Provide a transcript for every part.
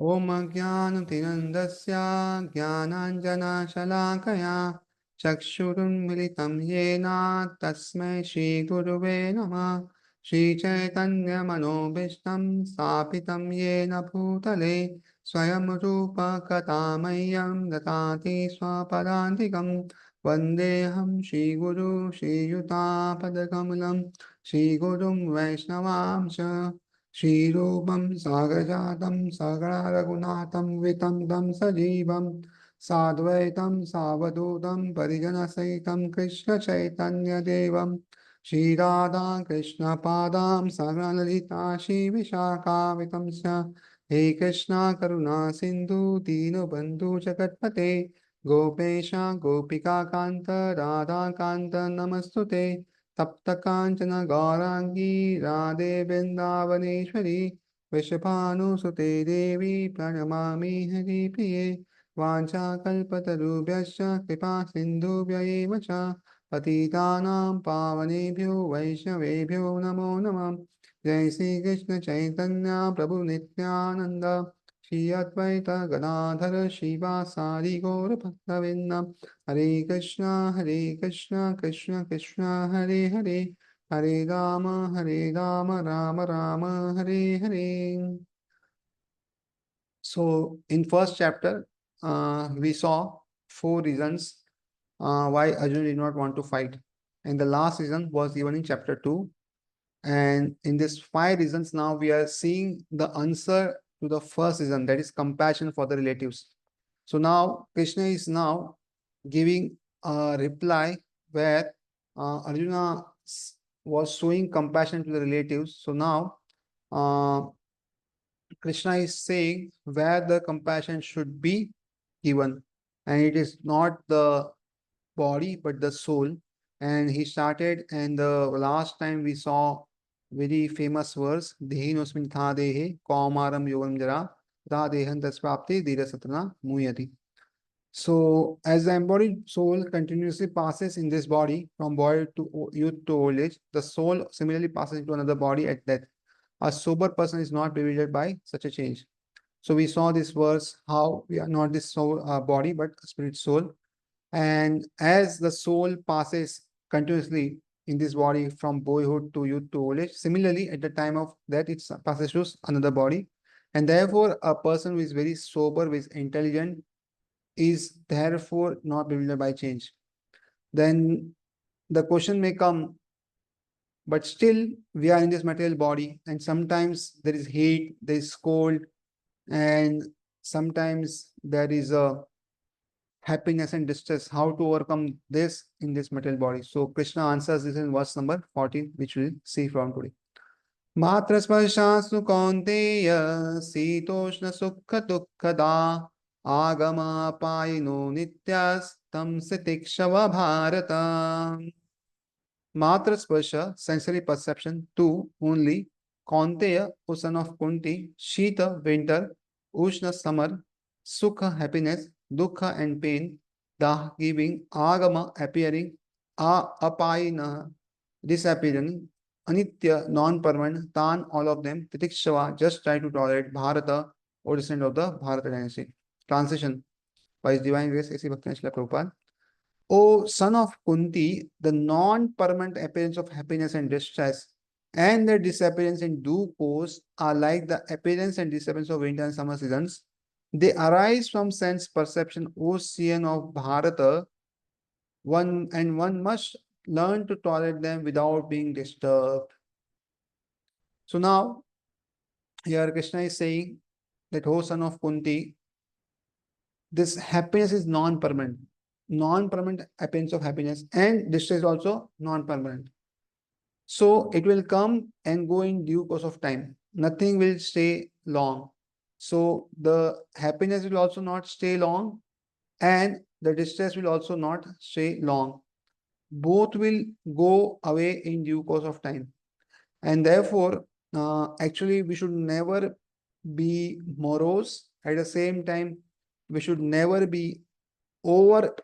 Om Ajnanatirandasya Jnananjana Shalakaya Chakshurum Militam Yena Tasmai Shri Guruve Namah Shri Chaitanya Manobishtam Sapitam Yena Bhutale Swayam Rupa Katamayam Datati Swapadantikam Vandeham Shri Guru Shri Yuta Padakamalam Shri Gurum Vaishnavamsha Shrirupam Sagrajatam Sagara Raghunatam Vitam Tam Sajivam Sadvaitam Savadutam Parijana Saitam Krishna Chaitanya Devam Shri Radha Krishna Padam Sagalalita Shri Vishaka Vitamsya He Krishna Karuna Sindhu Dino Bandhu Jagatpate Gopesha Gopika Kanta Radha Kanta Namastute तप्त कांचन गौरांगी राधे वृंदावनेश्वरी वृषभानुसुते देवी प्रणमामि हरिप्रिये वाञ्छाकल्पतरुभ्यश्च कृपा सिन्धुभ्य एव च पतितानां पावनेभ्यो वैष्णवेभ्यो नमो नमः जय श्री कृष्ण चैतन्य प्रभु नित्यानंद श्री अद्वैत गदाधर शिवासादि गौर भक्तवृंद हरे Krishna Krishna Krishna Hare Hare Hare Ram Ram Ram Hare Hare. So in first chapter, we saw four reasons why Arjuna did not want to fight, and the last reason was given in chapter 2. And in these five reasons, now we are seeing the answer to the first reason, that is compassion for the relatives. So now Krishna is now giving a reply where Arjuna was showing compassion to the relatives. So now uh, Krishna is saying where the compassion should be given, and it is not the body but the soul. And he started, and the last time we saw very famous verse, Dehinosmin Thadehe Kaumaram Yogam Jara Tadehan Tasprapti Dira Satrana Muyati. So, as the embodied soul continuously passes in this body from boy to youth to old age, the soul similarly passes into another body at death. A sober person is not bewildered by such a change. So we saw this verse how we are not this soul body but spirit soul, and as the soul passes continuously in this body from boyhood to youth to old age, similarly at the time of death it passes to another body, and therefore a person who is very sober, who is intelligent, is therefore not bewildered by change. Then the question may come, but still we are in this material body, and sometimes there is heat, there is cold, and sometimes there is a happiness and distress. How to overcome this in this material body? So Krishna answers this in verse number 14, which we'll see from today. Matra sparshasu kaunteya sitoshna sukha dukkada agama payino nityas tam sitikshava bharata. Matra sparsha, sensory perception. Two, only. Kaunteya, O son of Kunti. Shita, winter. Ushna, summer. Sukha, happiness. Dukkha and pain. Dah, giving. Agama, appearing. Apayina, disappearing. Anitya, non-permanent. Tan, all of them. Titikshava, just try to tolerate. Bharata, or descendant of the Bharata dynasty. Translation by His Divine Grace, A.C. Bhaktivinoda Prabhupada. O son of Kunti, the non-permanent appearance of happiness and distress and their disappearance in due course are like the appearance and disappearance of winter and summer seasons. They arise from sense perception, ocean of Bharata, one must learn to tolerate them without being disturbed. So now, here Krishna is saying that, O son of Kunti, this happiness is non-permanent. Non-permanent appearance of happiness and distress is also non-permanent. So it will come and go in due course of time. Nothing will stay long. So the happiness will also not stay long, and the distress will also not stay long. Both will go away in due course of time. And therefore, actually, we should never be morose. At the same time, we should never be overjoyed.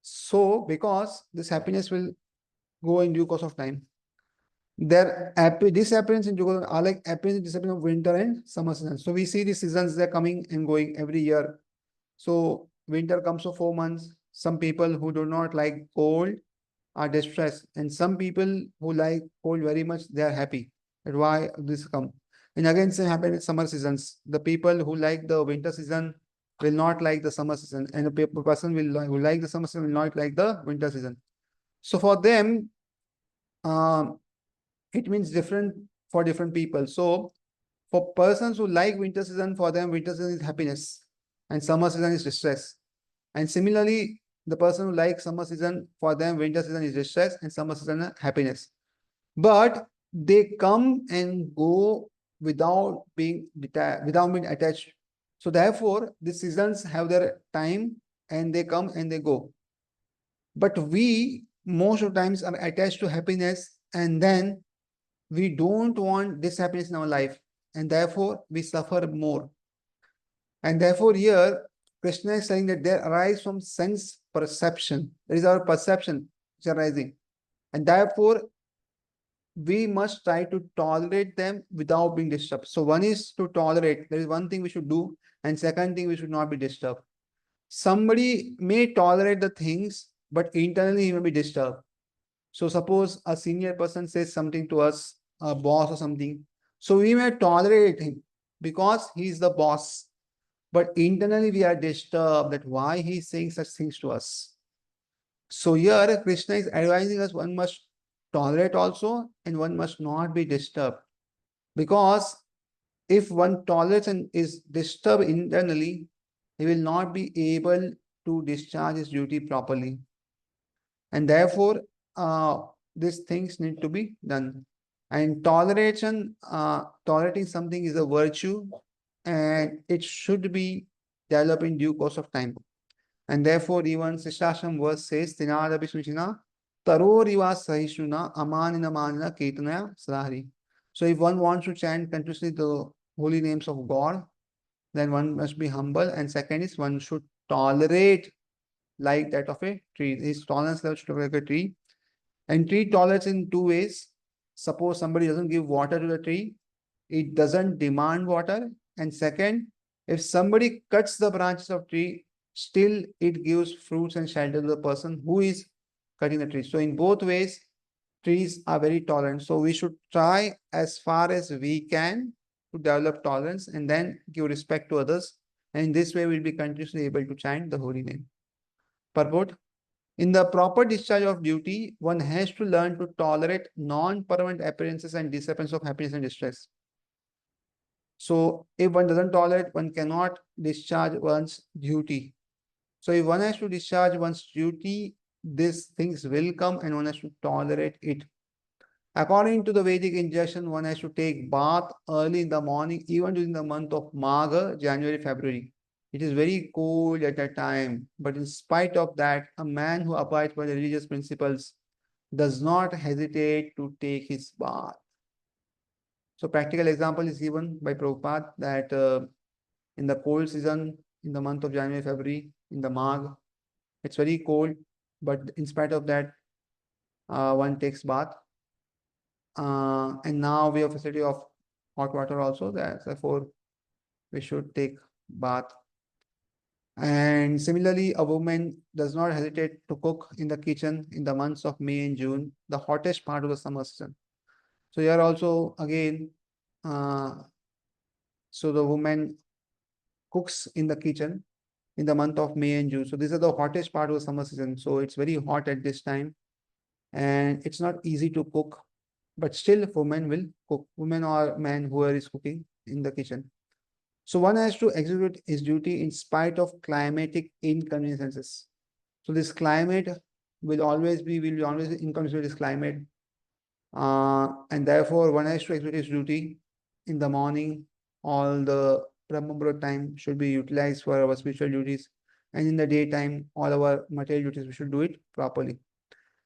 So, because this happiness will go in due course of time. Their disappearance in Yuga are like appearance and disappearance of winter and summer season. So we see the seasons, they're coming and going every year. So winter comes for 4 months. Some people who do not like cold are distressed, and some people who like cold very much, they are happy. That's why this come. And again, same happen in summer seasons. The people who like the winter season will not like the summer season, and the person who like the summer season will not like the winter season. So for them, um, it means different for different people. So for persons who like winter season, for them winter season is happiness, and summer season is distress. And similarly, the person who likes summer season, for them winter season is distress and summer season is happiness. But they come and go without being without being attached. So therefore, the seasons have their time and they come and they go. But we most of times are attached to happiness, and then we don't want this happiness in our life, and therefore we suffer more. And therefore, here Krishna is saying that there arise from sense perception. That is our perception which is arising. And therefore, we must try to tolerate them without being disturbed. So one is to tolerate. There is one thing we should do, and second thing we should not be disturbed. Somebody may tolerate the things, but internally he may be disturbed. So suppose a senior person says something to us, a boss or something. So we may tolerate him because he is the boss. But internally we are disturbed that why he is saying such things to us. So here Krishna is advising us one must tolerate also and one must not be disturbed. Because if one tolerates and is disturbed internally, he will not be able to discharge his duty properly. And therefore, these things need to be done. And tolerating something is a virtue, and it should be developed in due course of time. And therefore, even Sishasham verse says, Tinadabi Suchina, Taroriva Sahishuna, Amanina Manina Ketanaya Srahari. So if one wants to chant continuously the holy names of God, then one must be humble. And second is one should tolerate like that of a tree. His tolerance level should be like a tree. And tree tolerates in two ways. Suppose somebody doesn't give water to the tree, it doesn't demand water. And second, if somebody cuts the branches of tree, still it gives fruits and shelter to the person who is cutting the tree. So in both ways, trees are very tolerant. So we should try as far as we can to develop tolerance and then give respect to others. And in this way, we'll be continuously able to chant the holy name. Purport. In the proper discharge of duty, one has to learn to tolerate non-permanent appearances and disappearance of happiness and distress. So if one doesn't tolerate, one cannot discharge one's duty. So if one has to discharge one's duty, these things will come and one has to tolerate it. According to the Vedic injunction, one has to take bath early in the morning, even during the month of Magha, January, February. It is very cold at that time, but in spite of that, a man who abides by the religious principles does not hesitate to take his bath. So practical example is given by Prabhupada that in the cold season, in the month of January, February, in the Magh, it's very cold, but in spite of that, one takes bath. And now we have facility of hot water also, therefore we should take bath. And similarly, a woman does not hesitate to cook in the kitchen in the months of May and June, the hottest part of the summer season. So here also again, so the woman cooks in the kitchen in the month of May and June. So these are the hottest part of the summer season. So it's very hot at this time, and it's not easy to cook, but still women will cook, women or man, whoever is cooking in the kitchen. So one has to execute his duty in spite of climatic inconveniences. So this climate will always be inconvenient with this climate. And therefore one has to execute his duty in the morning. All the Brahma Muhurta time should be utilized for our spiritual duties. And in the daytime, all our material duties, we should do it properly.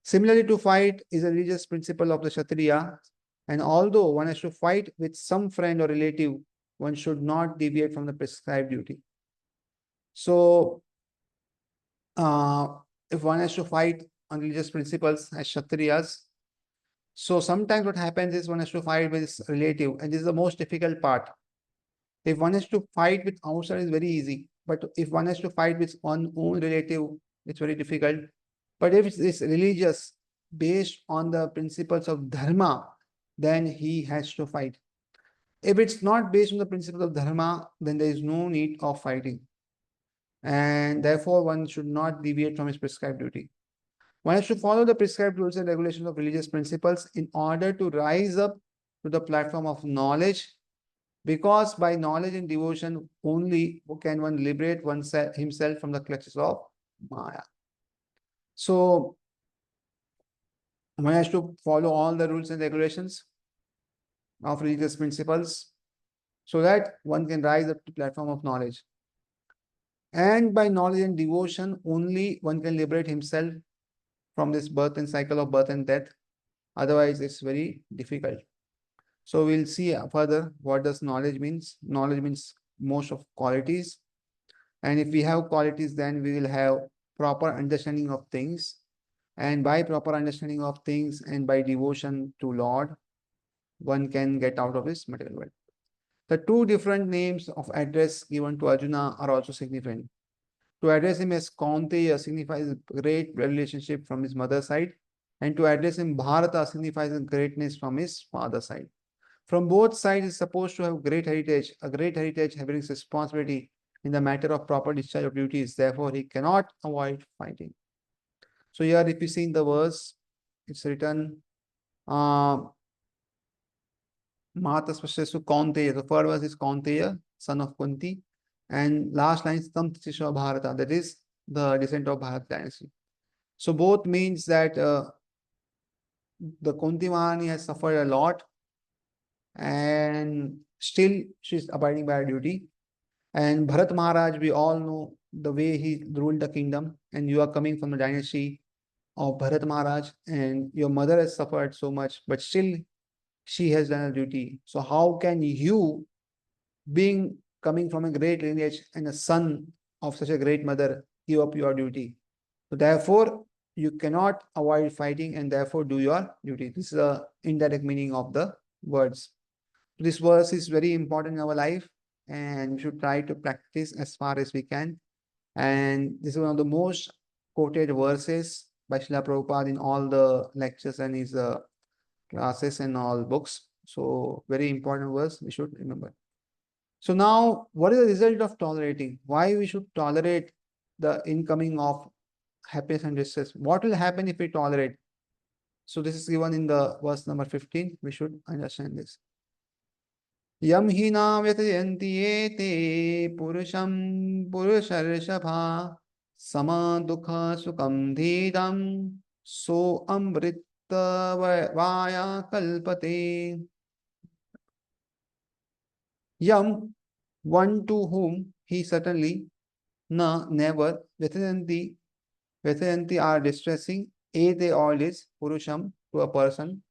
Similarly, to fight is a religious principle of the Kshatriya. And although one has to fight with some friend or relative, one should not deviate from the prescribed duty. So, if one has to fight on religious principles as Kshatriyas, So sometimes what happens is one has to fight with his relative, and this is the most difficult part. If one has to fight with outside, it's very easy. But if one has to fight with one's own relative, it's very difficult. But if it's religious, based on the principles of dharma, then he has to fight. If it's not based on the principles of dharma, then there is no need of fighting. And therefore, one should not deviate from his prescribed duty. One has to follow the prescribed rules and regulations of religious principles in order to rise up to the platform of knowledge, because by knowledge and devotion only can one liberate oneself himself from the clutches of Maya. So one has to follow all the rules and regulations of religious principles so that one can rise up to the platform of knowledge. And by knowledge and devotion only one can liberate himself from this birth and cycle of birth and death. Otherwise, it's very difficult. So we'll see further what does knowledge means. Knowledge means most of qualities. And if we have qualities, then we will have proper understanding of things. And by proper understanding of things and by devotion to Lord, one can get out of this material world. The two different names of address given to Arjuna are also significant. To address him as Kaunteya signifies great relationship from his mother's side, and to address him Bharata signifies greatness from his father's side. From both sides is supposed to have great heritage, a great heritage having responsibility in the matter of proper discharge of duties. Therefore, he cannot avoid fighting. So here, if you see in the verse, it's written, Mata Spashesu Kaunteya. The first verse is Kaunteya, son of Kunti. And last line is Tam Tisha Bharata, that is the descent of Bharat dynasty. So both means that the Kunti Mahani has suffered a lot and still she's abiding by her duty. And Bharat Maharaj, we all know the way he ruled the kingdom, and you are coming from the dynasty of Bharat Maharaj, and your mother has suffered so much, but still she has done her duty. So how can you, being coming from a great lineage and a son of such a great mother, give up your duty? So therefore, you cannot avoid fighting and therefore do your duty. This is the indirect meaning of the words. This verse is very important in our life, and we should try to practice as far as we can. And this is one of the most quoted verses by Srila Prabhupada in all the lectures and his classes and all books. So very important verse we should remember. So now, what is the result of tolerating? Why we should tolerate the incoming of happiness and distress? What will happen if we tolerate? So this is given in the verse number 15. We should understand this. यम ही न व्यथयन्ति ये ते पुरुषं पुरुषर्षभा सम दुख सुखम धीरम सो अमृत via कल्पते. Yam, one to whom he certainly, na, never, Vyathayanti are distressing, a they all is, Purusham, to a person,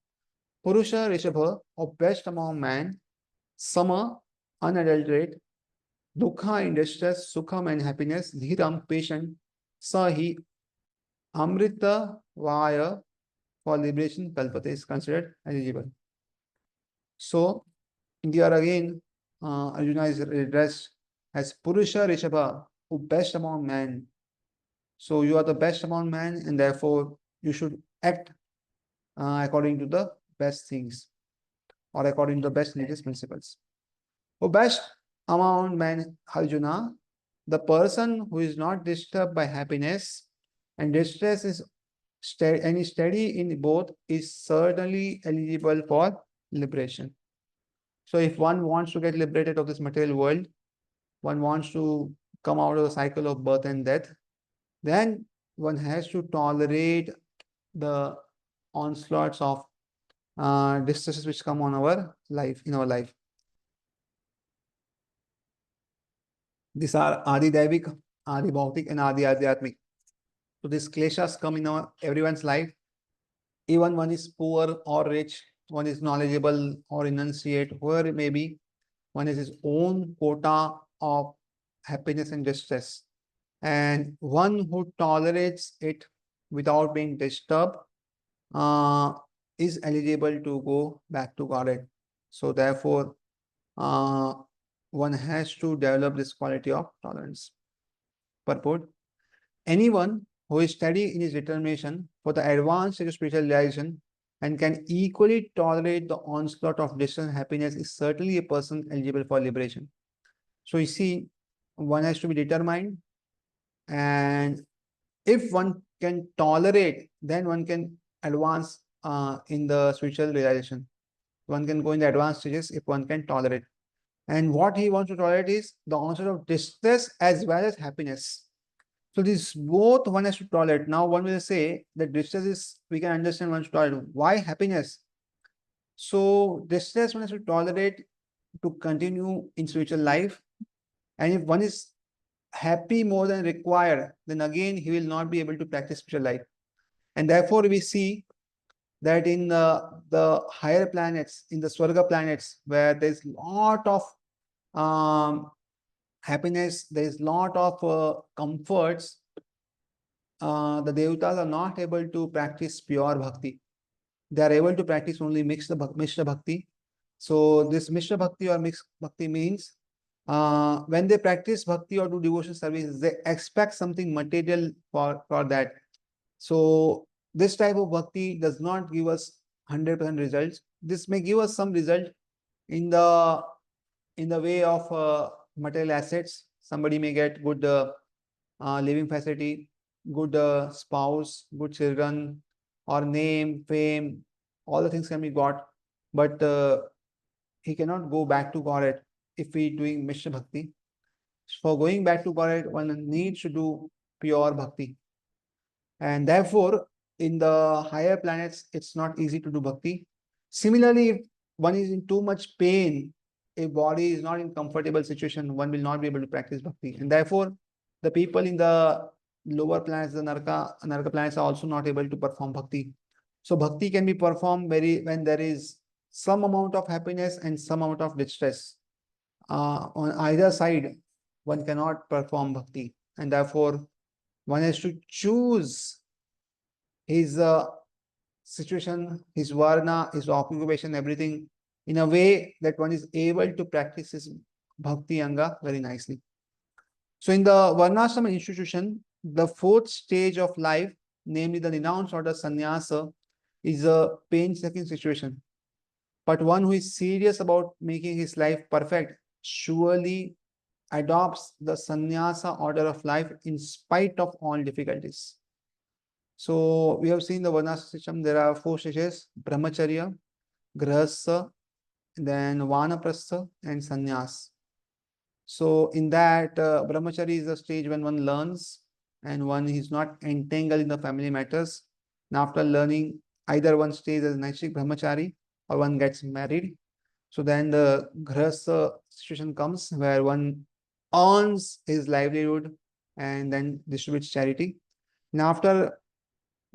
Purusha Rishabha, of best among man, Sama, unadulterate, Dukha in distress, Sukham and happiness, Dhiram, patient, Sahi, Amrita Vaya, for liberation, Kalpate is considered eligible. So, here again, Arjuna is addressed as Purusha Rishabha, who best among men. So you are the best among men, and therefore you should act according to the best things or according to the best religious principles. Who best among men, Arjuna, the person who is not disturbed by happiness and distress is steady in both is certainly eligible for liberation. So if one wants to get liberated of this material world, one wants to come out of the cycle of birth and death, then one has to tolerate the onslaughts of distresses which come on our life, in our life. These are Adi Daivik, Adi Bhautik, and Adi Adhyatmik. So these kleshas come in everyone's life. Even one is poor or rich, one is knowledgeable or enunciate, whoever it may be, one has his own quota of happiness and distress. And one who tolerates it without being disturbed is eligible to go back to Godhead. So therefore, one has to develop this quality of tolerance. Purport: anyone who is steady in his determination for the advanced stage of spiritual realization and can equally tolerate the onslaught of distant happiness is certainly a person eligible for liberation. So you see, one has to be determined, and if one can tolerate, then one can advance in the spiritual realization. One can go in the advanced stages if one can tolerate. And what he wants to tolerate is the onset of distress as well as happiness. So these both one has to tolerate. Now one will say that distress is, we can understand one should tolerate. Why happiness? So distress one has to tolerate to continue in spiritual life. And if one is happy more than required, then again he will not be able to practice spiritual life. And therefore we see that in the higher planets, in the Swarga planets, where there's lot of happiness, there's lot of comforts, the devatas are not able to practice pure bhakti. They are able to practice only mixed bhakti. So this mishra bhakti or mixed bhakti means when they practice bhakti or do devotion service, they expect something material for that. So this type of bhakti does not give us 100% results. This may give us some result in the way of material assets. Somebody may get good living facility, good spouse, good children, or name, fame. All the things can be got, but he cannot go back to Godhead if he doing Mishra Bhakti. For going back to Godhead, one needs to do pure bhakti. And therefore, in the higher planets, it's not easy to do bhakti. Similarly, if one is in too much pain, if body is not in comfortable situation, one will not be able to practice bhakti. And therefore, the people in the lower planets, the Naraka planets, are also not able to perform bhakti. So bhakti can be performed when there is some amount of happiness and some amount of distress. On either side, one cannot perform bhakti. And therefore, one has to choose his situation, his varna, his occupation, everything in a way that one is able to practice his bhakti anga very nicely. So in the varnashrama institution, the fourth stage of life, namely the renounced order sannyasa, is a painstaking situation. But one who is serious about making his life perfect surely adopts the sannyasa order of life in spite of all difficulties. So we have seen the varnashrama system. There are four stages: brahmacharya, grahastha, then vanaprastha, and sannyas. So in that, brahmacharya is the stage when one learns and one is not entangled in the family matters. And after learning, either one stays as Naishik brahmachari or one gets married. So then the grahastha situation comes where one earns his livelihood and then distributes charity. And after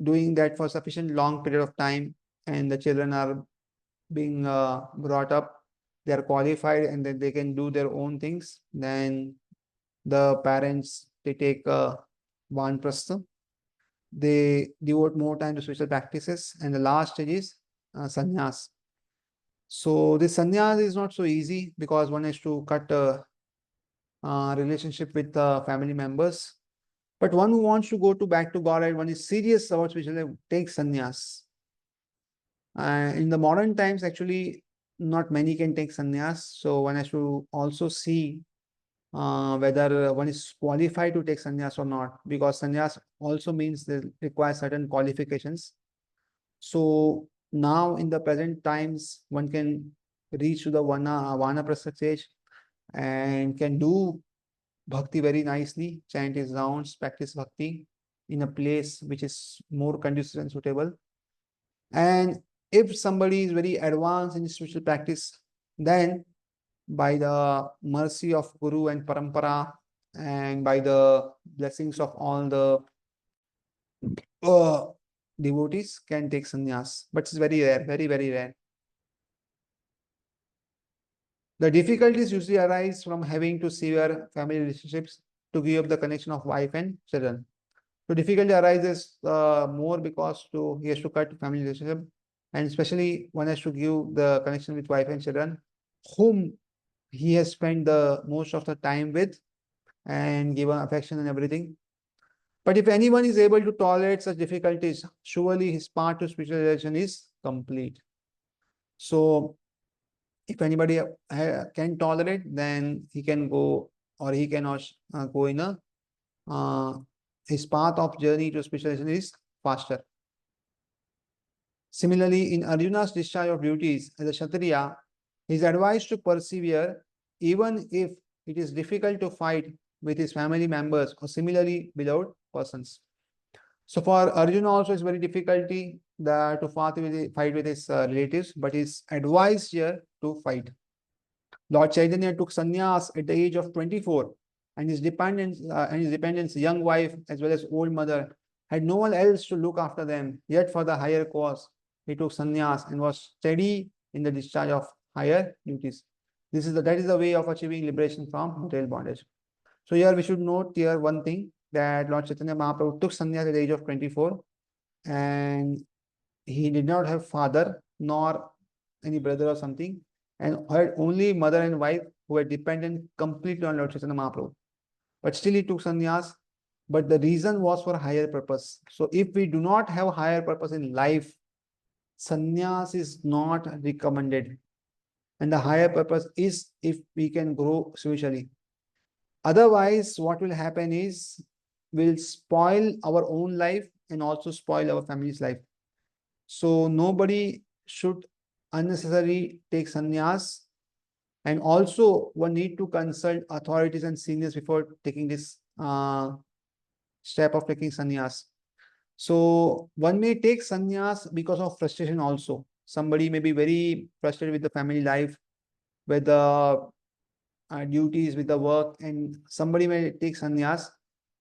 doing that for sufficient long period of time and the children are being brought up, they are qualified and then they can do their own things, then the parents, they take vanprastha, they devote more time to spiritual practices, and the last stage is sannyas. So this sannyas is not so easy because one has to cut relationship with family members. But one who wants to go to back to Godhead, one is serious about spiritual life, takes sannyas. In the modern times, actually, not many can take sannyas. So one has to also see whether one is qualified to take sannyas or not, because sannyas also means they require certain qualifications. So now in the present times, one can reach to the vanaprastha stage and can do bhakti very nicely, chant his rounds, practice bhakti in a place which is more conducive and suitable. And if somebody is very advanced in spiritual practice, then by the mercy of Guru and Parampara and by the blessings of all the uh, devotees, can take sannyas. But it's very rare, very, very rare. The difficulties usually arise from having to sever family relationships to give up the connection of wife and children. So difficulty arises more because he has to cut family relationship and especially one has to give the connection with wife and children, whom he has spent the most of the time with and given affection and everything. But if anyone is able to tolerate such difficulties, surely his path to spiritualization is complete. So if anybody can tolerate, then he can go, or he cannot go in a his path of journey to spiritualization is faster. Similarly, in Arjuna's discharge of duties as a Kshatriya, he is advised to persevere even if it is difficult to fight with his family members or similarly beloved persons. So for Arjuna also it's very difficulty to fight with his relatives, but he's advised here to fight. Lord Chaitanya took sannyas at the age of 24, and his dependents, young wife as well as old mother, had no one else to look after them. Yet for the higher cause, he took sannyas and was steady in the discharge of higher duties. That is the way of achieving liberation from material bondage. So here we should note here one thing, that Lord Chaitanya Mahaprabhu took sannyas at the age of 24, and he did not have father nor any brother or something, and had only mother and wife who were dependent completely on Lord Chaitanya Mahaprabhu. But still he took sannyas, but the reason was for higher purpose. So if we do not have higher purpose in life, sannyas is not recommended. And the higher purpose is if we can grow spiritually. Otherwise, what will happen is we'll spoil our own life and also spoil our family's life. So nobody should unnecessarily take sannyas, and also one need to consult authorities and seniors before taking this step of taking sannyas. So one may take sannyas because of frustration also. Somebody may be very frustrated with the family life, with the duties, with the work, and somebody may take sannyas,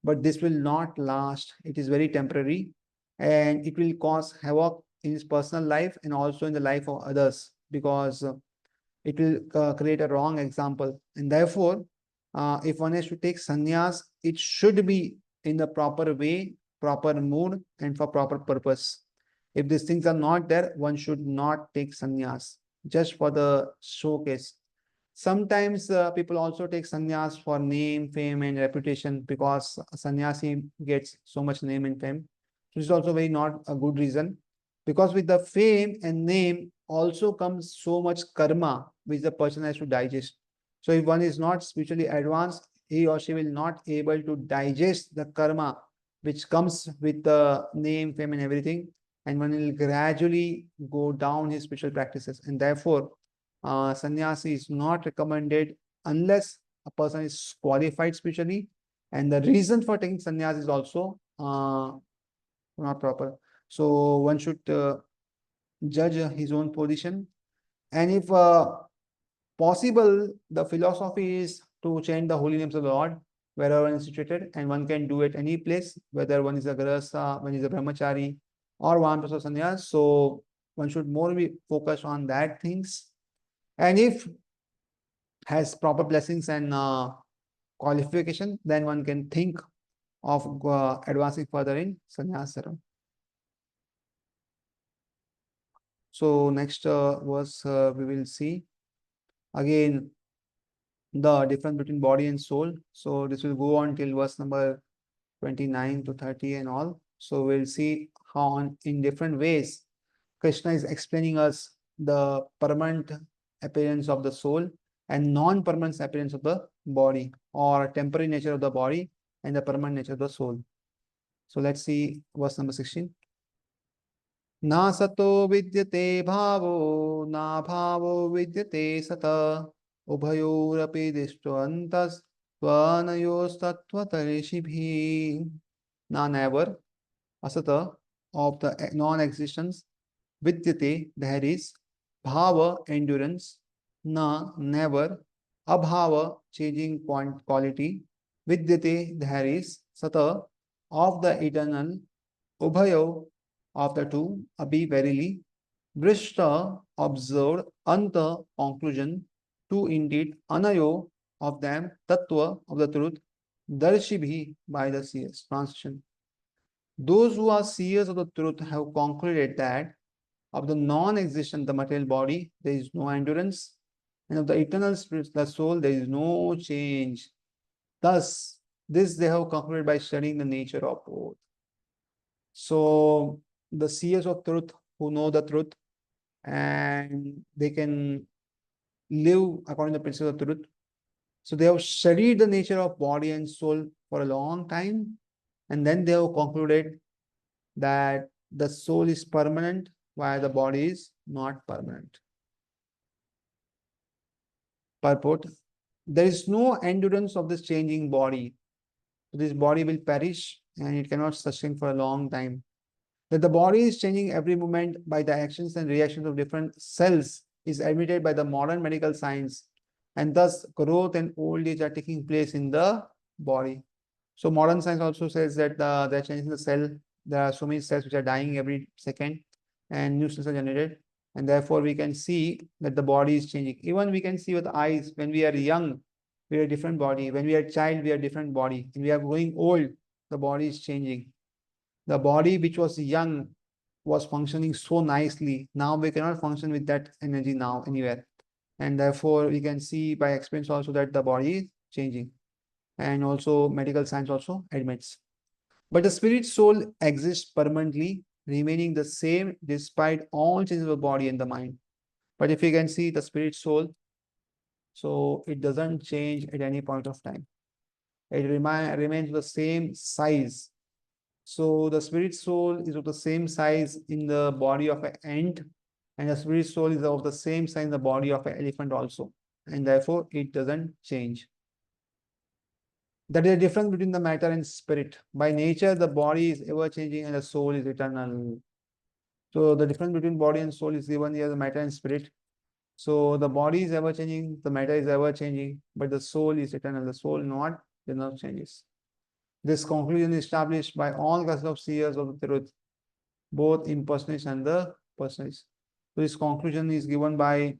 but this will not last. It is very temporary, and it will cause havoc in his personal life and also in the life of others, because it will create a wrong example. And therefore, if one has to take sannyas, it should be in the proper way, proper mood, and for proper purpose. If these things are not there, one should not take sannyas just for the showcase. Sometimes people also take sannyas for name, fame, and reputation, because sannyasi gets so much name and fame. This is also very not a good reason, because with the fame and name also comes so much karma which the person has to digest. So if one is not spiritually advanced, he or she will not able to digest the karma which comes with the name, fame, and everything, and one will gradually go down his spiritual practices. And therefore, sannyasi is not recommended unless a person is qualified spiritually, and the reason for taking sannyas is also not proper. So one should judge his own position, and if possible, the philosophy is to chant the holy names of the Lord wherever one is situated, and one can do it any place, whether one is a grahastha, one is a brahmachari, or vanaprastha sannyas. So one should more be focused on that things, and if has proper blessings and qualification, then one can think of advancing further in sannyasa. So next verse we will see again the difference between body and soul. So this will go on till verse number 29 to 30 and all. So we'll see how in different ways Krishna is explaining us the permanent appearance of the soul and non-permanent appearance of the body, or temporary nature of the body and the permanent nature of the soul. So let's see verse number 16. Na sato vidyate bhavo, na bhavo vidyate sata, ubhayorapi dishwantas, tvanayostatvatarishibhi. Na never, asata, of the non-existence, vidyate, there is, bhava, endurance, na, never, abhava, changing quality, vidyate, there is, sata, of the eternal, ubhayo, of the two, abhi, verily, brishta, observed, anta, conclusion, two indeed, anayo, of them, tattva, of the truth, darshibhi, by the seers. Translation. Those who are seers of the truth have concluded that Of the non-existent, the material body, there is no endurance, and of the eternal spirit, the soul, there is no change. Thus, this they have concluded by studying the nature of both. So, the seers of truth who know the truth and they can live according to the principles of truth. So, they have studied the nature of body and soul for a long time, and then they have concluded that the soul is permanent while the body is not permanent. Purport: there is no endurance of this changing body. This body will perish and it cannot sustain for a long time. That the body is changing every moment by the actions and reactions of different cells is admitted by the modern medical science, and thus growth and old age are taking place in the body. So modern science also says that they're changing the cell. There are so many cells which are dying every second, and new cells are generated, and therefore we can see that the body is changing. Even we can see with eyes, when we are young, we are a different body. When we are a child, we are a different body. When we are growing old, the body is changing. The body which was young was functioning so nicely. Now we cannot function with that energy now anywhere. And therefore, we can see by experience also that the body is changing. And also medical science also admits. But the spirit soul exists permanently, remaining the same despite all changes of the body and the mind. But if you can see the spirit soul, so it doesn't change at any point of time. It remains the same size. So the spirit soul is of the same size in the body of an ant, and the spirit soul is of the same size in the body of an elephant also. And therefore, it doesn't change. That is the difference between the matter and spirit. By nature, the body is ever changing and the soul is eternal. So the difference between body and soul is given here, the matter and spirit. So the body is ever changing, the matter is ever changing, but the soul is eternal. The soul not, does not changes. This conclusion is established by all classes of seers of the truth, both impersonalists and the personalists. So this conclusion is given by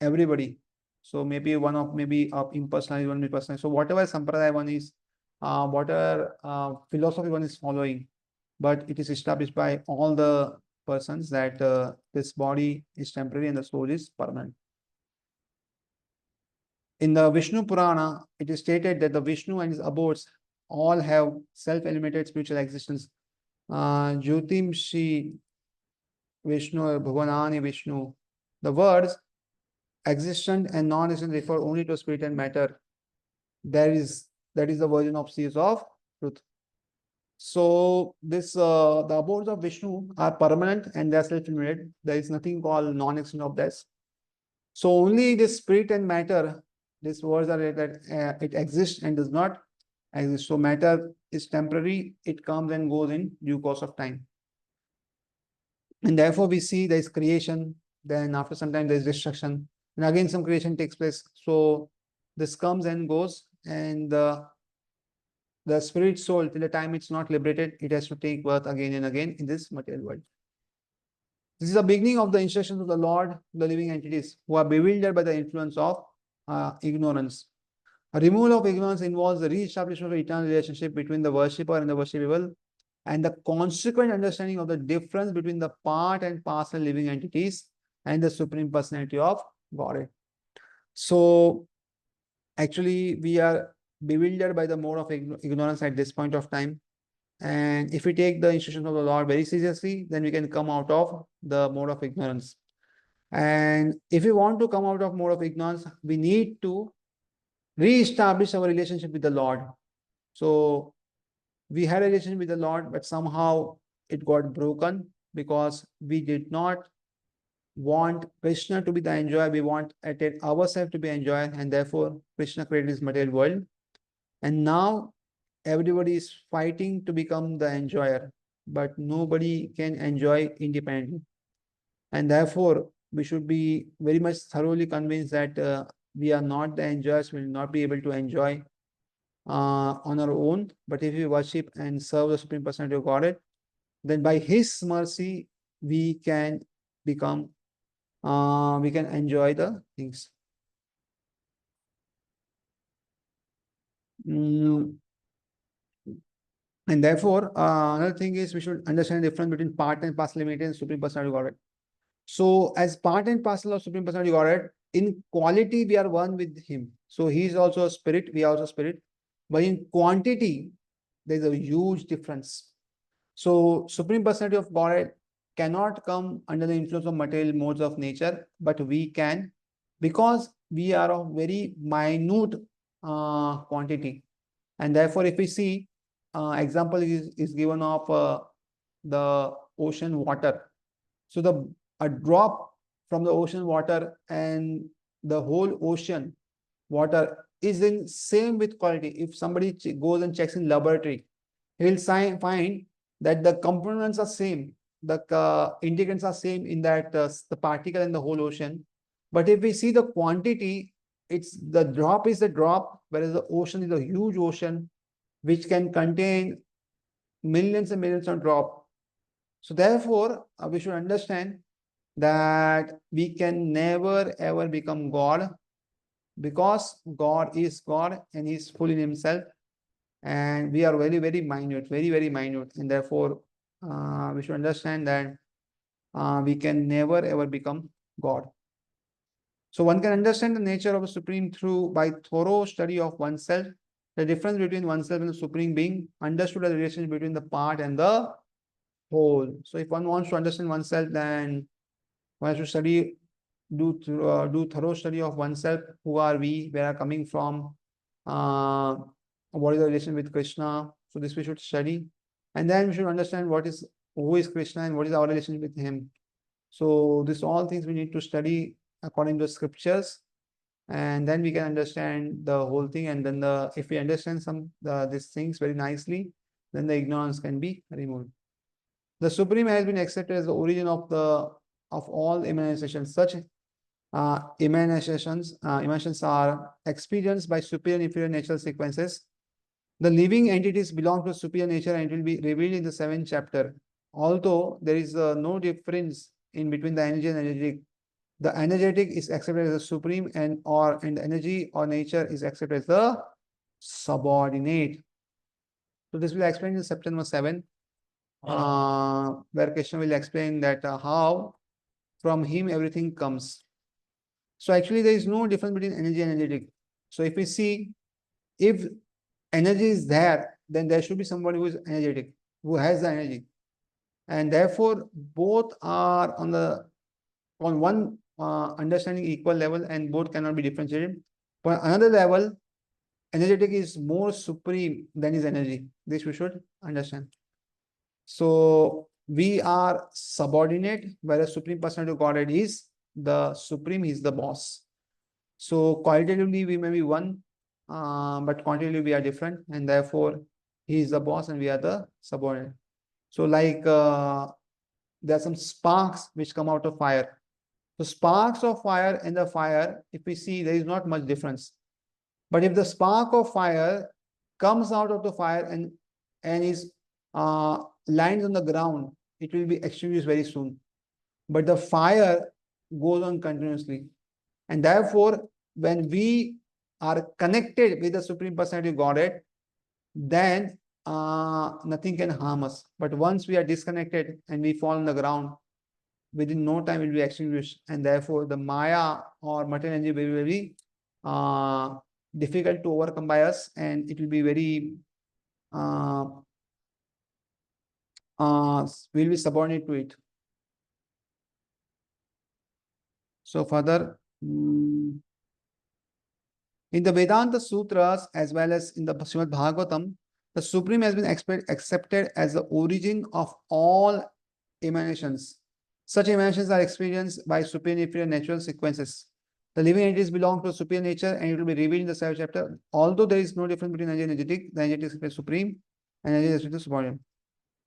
everybody. So maybe one of impersonalist, one be personal. So whatever sampradaya one is, whatever philosophy one is following, but it is established by all the persons that this body is temporary and the soul is permanent. In the Vishnu Purana, it is stated that the Vishnu and his abodes all have self-eliminated spiritual existence. Jyotim Shri Vishnu or Bhuvanani Vishnu. The words existent and non-existent refer only to spirit and matter. That is the version of seers of truth. So this the abodes of Vishnu are permanent and they are self-eliminated. There is nothing called non-existent of this. So only this spirit and matter, these words are that it exists and does not exist. So matter is temporary, it comes and goes in due course of time. And therefore we see there is creation, then after some time there is destruction, and again some creation takes place. So this comes and goes, and the spirit soul, till the time it's not liberated, it has to take birth again and again in this material world. This is the beginning of the instructions of the Lord, the living entities who are bewildered by the influence of ignorance. A removal of ignorance involves the re-establishment of eternal relationship between the worshipper and the worshipable, and the consequent understanding of the difference between the part and parcel living entities and the Supreme Personality of Godhead. So, actually, we are bewildered by the mode of ignorance at this point of time. And if we take the instructions of the Lord very seriously, then we can come out of the mode of ignorance. And if we want to come out of mode of ignorance, we need to re-establish our relationship with the Lord. So we had a relationship with the Lord, but somehow it got broken because we did not want Krishna to be the enjoyer. We want ourselves to be enjoyer, and therefore Krishna created this material world. And now everybody is fighting to become the enjoyer, but nobody can enjoy independently. And therefore, we should be very much thoroughly convinced that we are not the enjoyers, we will not be able to enjoy on our own. But if we worship and serve the Supreme Personality of Godhead, then by His mercy, we can become, we can enjoy the things. And therefore, another thing is we should understand the difference between part and parcel limited and Supreme Personality of Godhead. So as part and parcel of Supreme Personality Godhead, in quality we are one with him. So he is also a spirit, we are also spirit. But in quantity, there is a huge difference. So Supreme Personality of Godhead cannot come under the influence of material modes of nature, but we can, because we are of very minute quantity. And therefore, if we see, example is given of the ocean water. So a drop from the ocean water and the whole ocean water is in same with quality. If somebody goes and checks in laboratory, he will find that the components are same, the integrants are same in that the particle in the whole ocean. But if we see the quantity, it's the drop is the drop, whereas the ocean is a huge ocean which can contain millions and millions of drop. So therefore, we should understand that we can never ever become God, because God is God and He is full in Himself, and we are very, very minute, very, very minute, and therefore we should understand that we can never ever become God. So one can understand the nature of a supreme through by thorough study of oneself. The difference between oneself and the supreme being understood as the relationship between the part and the whole. So if one wants to understand oneself, then one has to study, do thorough study of oneself. Who are we? Where are coming from? Uh, what is the relation with Krishna? So this we should study, and then we should understand who is Krishna and what is our relation with him. So this all things we need to study according to scriptures, and then we can understand the whole thing. And then if we understand these things very nicely, then the ignorance can be removed. The Supreme has been accepted as the origin of all emanations. Such emanations are experienced by superior and inferior natural sequences. The living entities belong to superior nature and it will be revealed in the 7th chapter. Although there is no difference in between the energy and energetic, the energetic is accepted as the supreme, and the energy or nature is accepted as the subordinate. So this will explain in September 7, where Krishna will explain that how from him everything comes. So actually there is no difference between energy and energetic. So if we see, if energy is there, then there should be somebody who is energetic, who has the energy. And therefore, both are on one understanding equal level, and both cannot be differentiated. But another level, energetic is more supreme than his energy. This we should understand. So we are subordinate, whereas Supreme Personality of Godhead is the supreme, he is the boss. So qualitatively we may be one, but quantitatively we are different, and therefore he is the boss and we are the subordinate. So like there are some sparks which come out of fire. So sparks of fire and the fire, if we see, there is not much difference. But if the spark of fire comes out of the fire and is lands on the ground, it will be extinguished very soon. But the fire goes on continuously. And therefore, when we are connected with the Supreme Personality of Godhead, then nothing can harm us. But once we are disconnected and we fall on the ground, within no time it will be extinguished. And therefore, the Maya or material energy will be very difficult to overcome by us, and it will be very will be subordinate to it. So further, in the Vedanta Sutras as well as in the Srimad Bhagavatam, the Supreme has been accepted as the origin of all emanations. Such emanations are experienced by superior and inferior natural sequences. The living entities belong to a superior nature, and it will be revealed in the 7th chapter. Although there is no difference between energy and energetic, the energetic is supreme and energy is subordinate.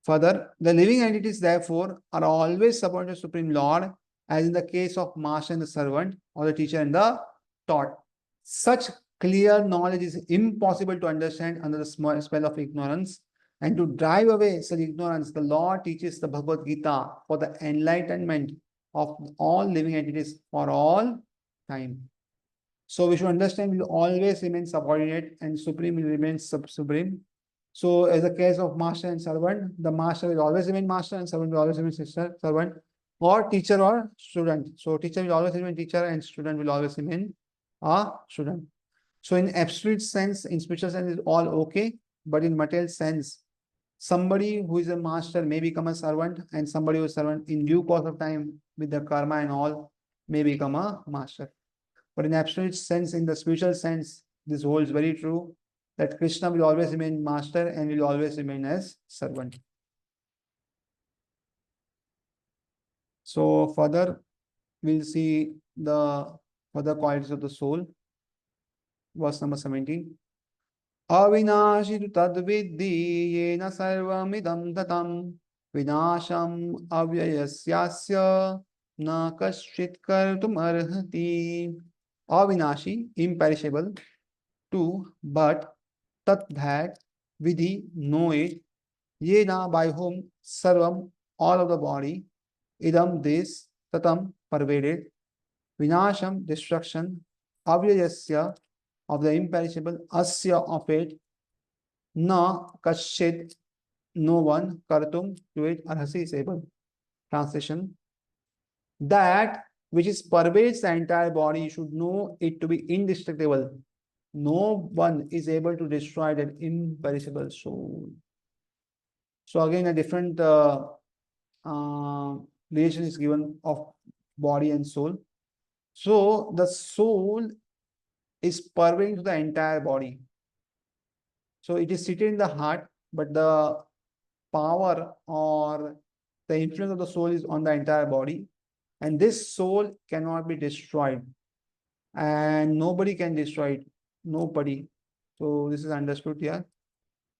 Further, the living entities, therefore, are always subordinate to Supreme Lord, as in the case of master and the servant, or the teacher and the taught. Such clear knowledge is impossible to understand under the spell of ignorance. And to drive away such ignorance, the Lord teaches the Bhagavad Gita for the enlightenment of all living entities for all time. So we should understand we will always remain subordinate and supreme will remain supreme. So as a case of master and servant, the master will always remain master and servant will always remain servant. or teacher or student. So teacher will always remain teacher and student will always remain a student. So in absolute sense, in spiritual sense, is all okay, but in material sense, somebody who is a master may become a servant, and somebody who is servant in due course of time with the karma and all may become a master. But in absolute sense, in the spiritual sense, this holds very true that Krishna will always remain master and will always remain as servant. So further, we'll see the further qualities of the soul. Verse number 17. Avinashi tu tadviddi yena sarvamidam tatam vinasham avyayasyasya na kaschit kartum arhati. Avinashi, imperishable, to, but, tat, that, vidhi, know it, yena, by whom, sarvam, all of the body, idam, this, tatam, pervaded, vinasham, destruction, avyayasya, of the imperishable, asya, of it, na, kashit, no one, kartum, to it, arhasi, is able. Translation: that which is pervades the entire body, you should know it to be indestructible. No one is able to destroy that imperishable soul. So again, a different relation is given of body and soul. So the soul is pervading to the entire body. So it is seated in the heart, but the power or the influence of the soul is on the entire body. And this soul cannot be destroyed. And nobody can destroy it. Nobody. So this is understood here.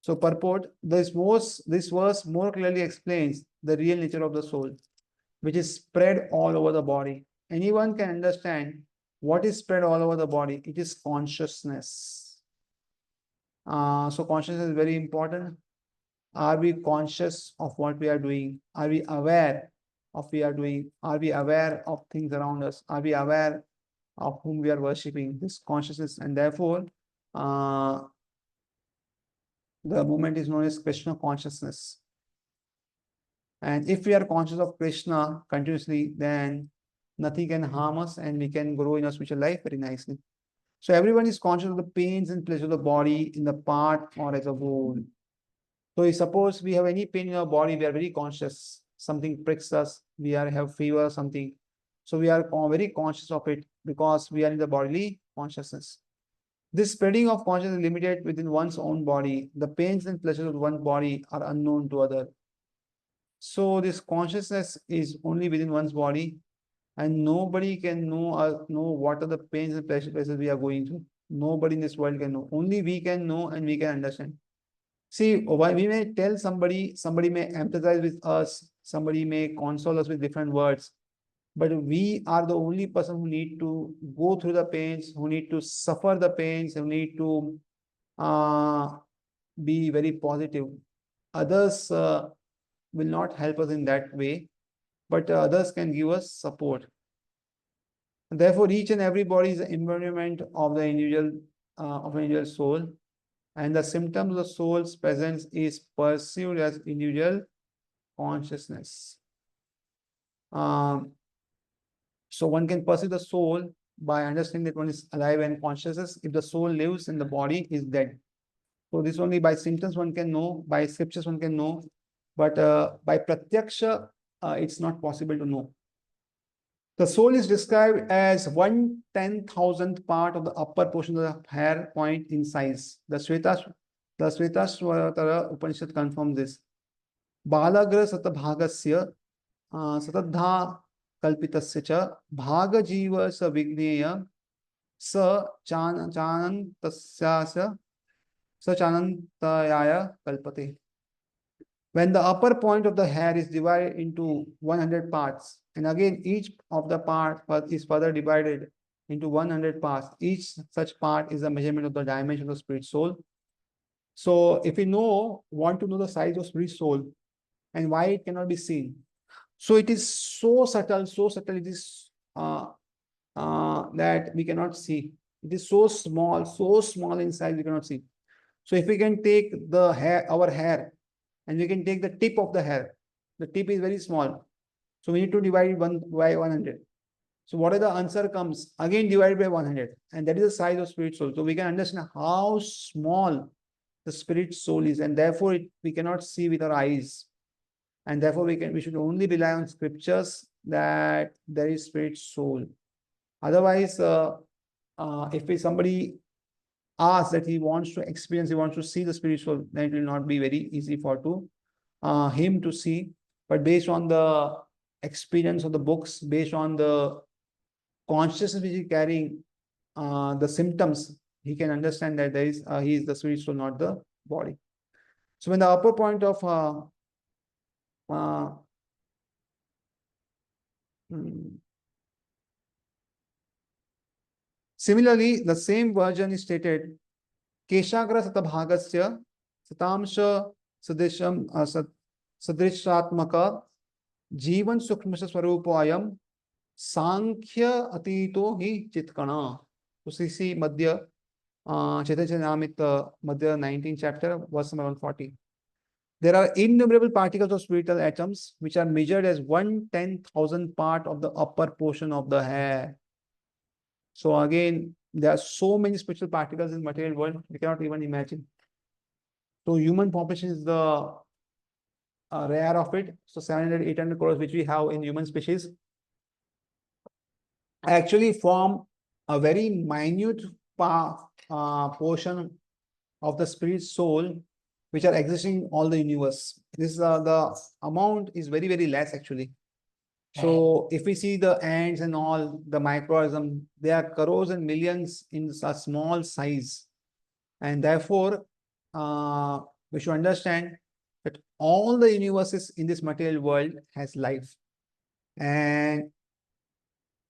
So purport, this verse more clearly explains the real nature of the soul, which is spread all over the body. Anyone can understand what is spread all over the body. It is consciousness. So consciousness is very important. Are we conscious of what we are doing? Are we aware of what we are doing? Are we aware of things around us? Are we aware of whom we are worshipping? This consciousness, and therefore, the movement is known as Krishna consciousness. And if we are conscious of Krishna continuously, then nothing can harm us and we can grow in our spiritual life very nicely. So everyone is conscious of the pains and pleasures of the body in the part or as a whole. So if suppose we have any pain in our body, we are very conscious. Something pricks us, we have fever or something. So we are very conscious of it because we are in the bodily consciousness. This spreading of consciousness is limited within one's own body. The pains and pleasures of one body are unknown to other. So this consciousness is only within one's body, and nobody can know what are the pains and pleasures we are going through. Nobody in this world can know. Only we can know and we can understand. See, why we may tell somebody, somebody may empathize with us, somebody may console us with different words, but we are the only person who need to go through the pains, who need to suffer the pains, who need to be very positive. Others will not help us in that way, but others can give us support. And therefore, each and every body is an embodiment of the individual soul, and the symptoms of the soul's presence is perceived as individual consciousness. So one can perceive the soul by understanding that one is alive and consciousness. If the soul lives and the body is dead. So this only by symptoms one can know, by scriptures one can know, but by pratyaksha, it's not possible to know. The soul is described as 1/10,000th part of the upper portion of the hair point in size. The Shvetashvatara Upanishad confirms this. Balagra satabhagasya satadha kalpitasya cha bhagajiva sa vigneya sa chanantasya sa chanantayaya kalpate. When the upper point of the hair is divided into 100 parts, and again each of the parts is further divided into 100 parts, each such part is a measurement of the dimension of the spirit soul. So if we want to know the size of spirit soul and why it cannot be seen, so it is so subtle it is that we cannot see. It is so small in size we cannot see. So if we can take our hair, and we can take the tip of the hair. The tip is very small. So we need to divide it 1 by 100. So whatever the answer comes, again divided by 100. And that is the size of spirit soul. So we can understand how small the spirit soul is, and therefore we cannot see with our eyes. And therefore we should only rely on scriptures that there is spirit soul. Otherwise, if somebody asks that he wants to experience, he wants to see the spiritual, then it will not be very easy for him to see. But based on the experience of the books, based on the consciousness which he is carrying, the symptoms, he can understand that he is the spirit soul, not the body. So when the upper point of similarly, the same version is stated, Keshagra Satabhagasya Satamsha Sadisham Sadrishatmaka Jivan Sukmasha Swarupoayam Sankhya Atito Hi Chitkana. So see Madhya Chaitanya Charitamrita Madhya 19th chapter, verse number 140. There are innumerable particles of spiritual atoms which are measured as 1/10,000 part of the upper portion of the hair. So again, there are so many spiritual particles in material world, we cannot even imagine. So human population is the rare of it. So 700, 800 crores which we have in human species actually form a very minute portion of the spirit soul which are existing in all the universe. This the amount is very, very less actually. So if we see the ants and all the microorganisms, they are crores and millions in a small size. And therefore, we should understand that all the universes in this material world has life. And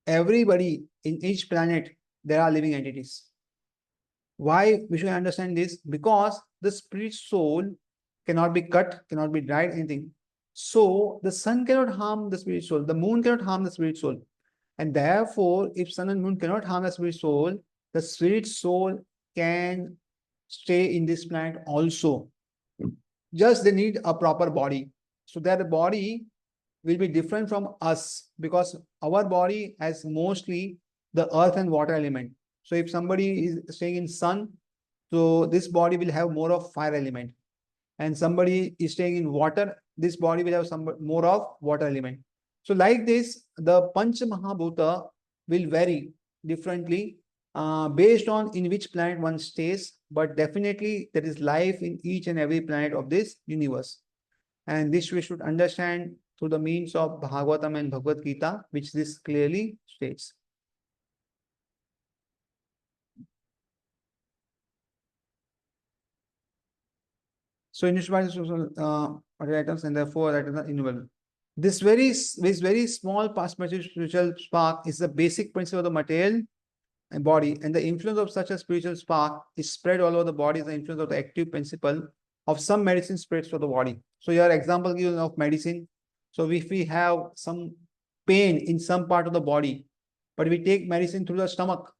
everybody in each planet, there are living entities. Why we should understand this? Because the spirit soul cannot be cut, cannot be dried, anything. So the sun cannot harm the spirit soul, the moon cannot harm the spirit soul. And therefore, if sun and moon cannot harm the spirit soul can stay in this planet also. Just they need a proper body. So that body will be different from us because our body has mostly the earth and water element. So if somebody is staying in sun, so this body will have more of fire element. And somebody is staying in water, this body will have some more of water element. So like this, the Panch Mahabhuta will vary differently based on in which planet one stays, but definitely there is life in each and every planet of this universe. And this we should understand through the means of Bhagavatam and Bhagavad Gita, which this clearly states. So in items and therefore items are innumerable. This very small spiritual spark is the basic principle of the material and body, and the influence of such a spiritual spark is spread all over the body. The influence of the active principle of some medicine spreads for the body. So your example given of medicine. So if we have some pain in some part of the body, but we take medicine through the stomach,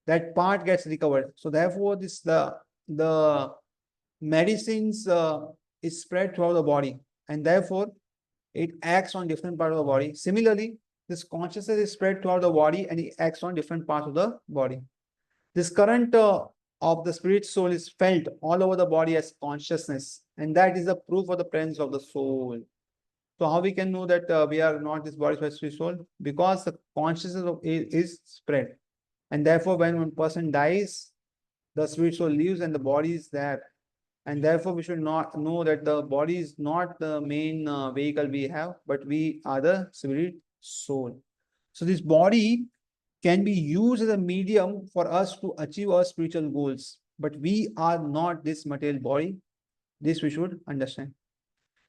that part gets recovered. So therefore, the medicines is spread throughout the body, and therefore it acts on different part of the body. Similarly, this consciousness is spread throughout the body and it acts on different parts of the body. This current of the spirit soul is felt all over the body as consciousness, and that is the proof of the presence of the soul. So how we can know that we are not this body but spirit soul? Because the consciousness is spread, and therefore when one person dies, the spirit soul leaves and the body is there. And therefore, we should not know that the body is not the main vehicle we have, but we are the spirit soul. So this body can be used as a medium for us to achieve our spiritual goals, but we are not this material body. This we should understand.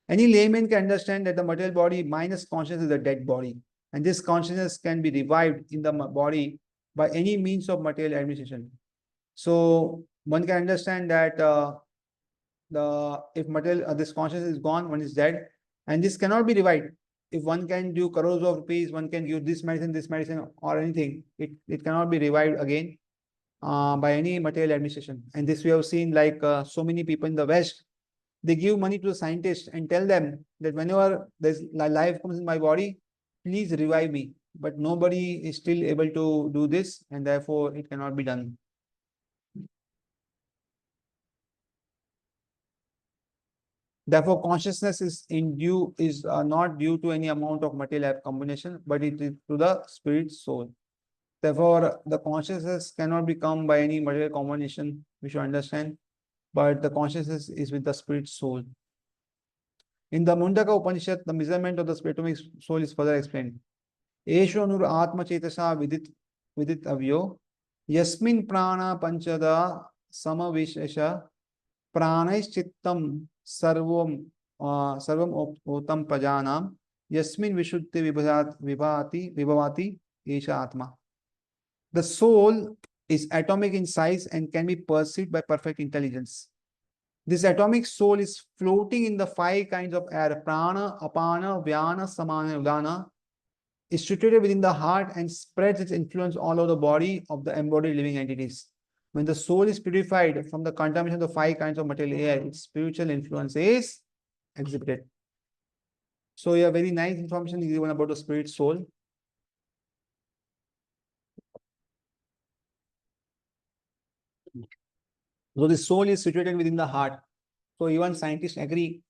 Any layman can understand that the material body minus consciousness is a dead body, and this consciousness can be revived in the body by any means of material administration. So one can understand that if material this consciousness is gone, one is dead, and this cannot be revived. If one can do crores of rupees, one can give this medicine, or anything, it cannot be revived again by any material administration. And this we have seen like so many people in the West, they give money to the scientists and tell them that whenever this life comes in my body, please revive me. But nobody is still able to do this, and therefore it cannot be done. Therefore, consciousness is not due to any amount of material combination, but it is to the spirit soul. Therefore, the consciousness cannot be come by any material combination. We should understand, but the consciousness is with the spirit soul. In the Mundaka Upanishad, the measurement of the spiritual soul is further explained. Esho nur atma chetasa vidit avyo yasmin prana panchada samavishesha pranaishchittam sarvam otam prajanam yasmin vishuddhi vibhavati esha atma. The soul is atomic in size and can be perceived by perfect intelligence. This atomic soul is floating in the five kinds of air: prana, apana, vyana, samana, udana. Is situated within the heart and spreads its influence all over the body of the embodied living entities. When the soul is purified from the contamination of the five kinds of material air, its spiritual influence is exhibited. So, yeah, very nice information is given about the spirit soul. So, the soul is situated within the heart. So, even scientists agree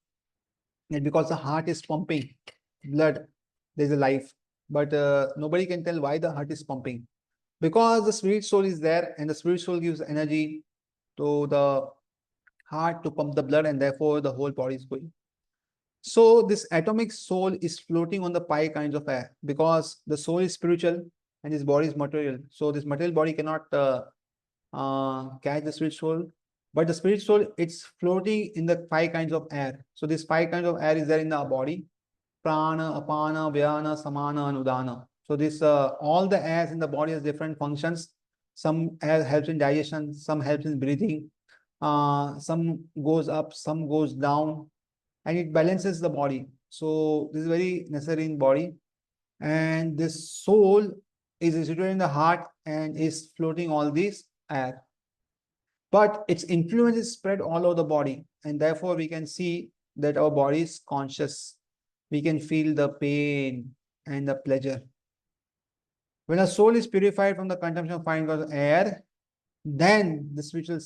that because the heart is pumping blood, there is a life. But nobody can tell why the heart is pumping. Because the spirit soul is there, and the spirit soul gives energy to the heart to pump the blood, and therefore the whole body is going. So this atomic soul is floating on the five kinds of air because the soul is spiritual and this body is material. So this material body cannot catch the spirit soul, but the spirit soul, it's floating in the five kinds of air. So this five kinds of air is there in the body: prana, apana, vyana, samana, and udana. So this all the airs in the body has different functions. Some air helps in digestion, some helps in breathing, some goes up, some goes down, and it balances the body. So this is very necessary in body. And this soul is situated in the heart and is floating all this air. But its influence is spread all over the body, and therefore we can see that our body is conscious. We can feel the pain and the pleasure. When a soul is purified from the consumption of fine cause air, then the spiritual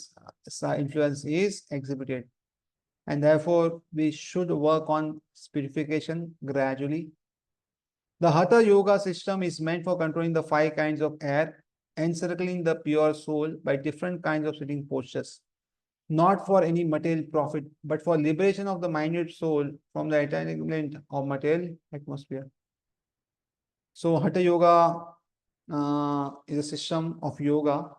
influence is exhibited. And therefore, we should work on purification gradually. The Hatha Yoga system is meant for controlling the five kinds of air, encircling the pure soul by different kinds of sitting postures, not for any material profit, but for liberation of the minute soul from the entanglement of material atmosphere. So, Hatha Yoga is a system of yoga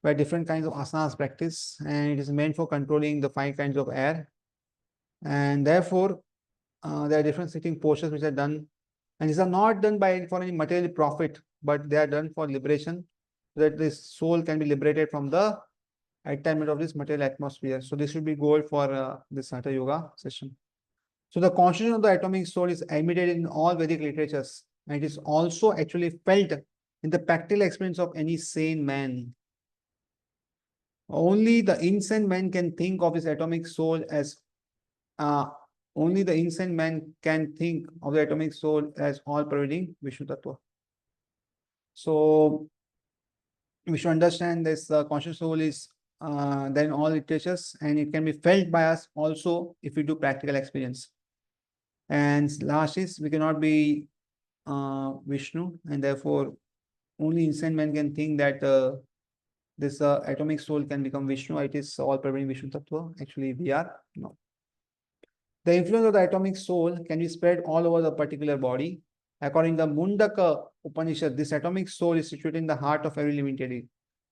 where different kinds of asanas practice, and it is meant for controlling the five kinds of air. And therefore, there are different sitting postures which are done, and these are not done for any material profit, but they are done for liberation, so that this soul can be liberated from the attachment of this material atmosphere. So this should be goal for this Hatha Yoga session. So the consciousness of the atomic soul is admitted in all Vedic literatures, and it is also actually felt in the practical experience of any sane man. Only the insane man can think of his atomic soul as only the insane man can think of the atomic soul as all-pervading Vishnu Tattva. So we should understand this conscious soul is there in all literatures, and it can be felt by us also if we do practical experience. And last is we cannot be Vishnu, and therefore only insane man can think that this atomic soul can become Vishnu. It is all-pervading Vishnu Tattva. Actually, we are no. The influence of the atomic soul can be spread all over the particular body. According to the Mundaka Upanishad, this atomic soul is situated in the heart of every living entity.